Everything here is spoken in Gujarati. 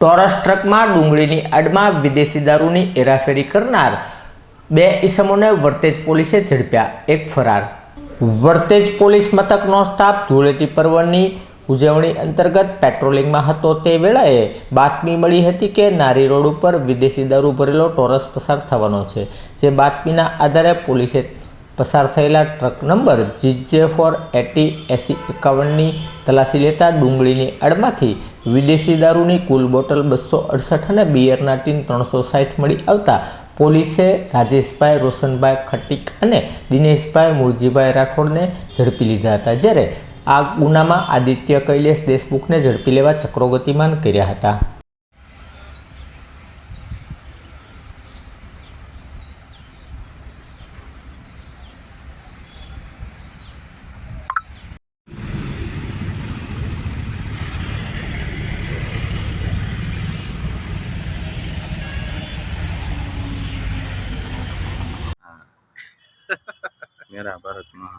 ટોરસ ટ્રકમાં ડુંગળીની આડમાં વિદેશી દારૂની હેરાફેરી કરનાર 2 ઈસમોને વરતેજ પોલીસે ઝડપ્યા, 1 ફરાર। વરતેજ પોલીસ મથકનો સ્ટાફ ધૂળેટી પર્વની ઉજવણી અંતર્ગત પેટ્રોલિંગમાં હતો તે વેળાએ બાતમી મળી હતી કે નારી રોડ ઉપર વિદેશી દારૂ ભરેલો ટોરસ પસાર થવાનો છે। જે બાતમીના આધારે પોલીસે પસાર થયેલા ટ્રક નંબર GJ4808051ની તલાશી લેતા ડુંગળીની આડમાંથી વિદેશી દારૂની કુલ બોટલ 268 અને બિયરના ટીન 360 મળી આવતા પોલીસે રાજેશભાઈ રોશનભાઈ ખટીક અને દિનેશભાઈ મૂળજીભાઈ રાઠોડને ઝડપી લીધા હતા, જ્યારે આ ગુનામાં આદિત્ય કૈલેશ દેશમુખને ઝડપી લેવા ચક્રો ગતિમાન કર્યા હતા। मेरा भारत महा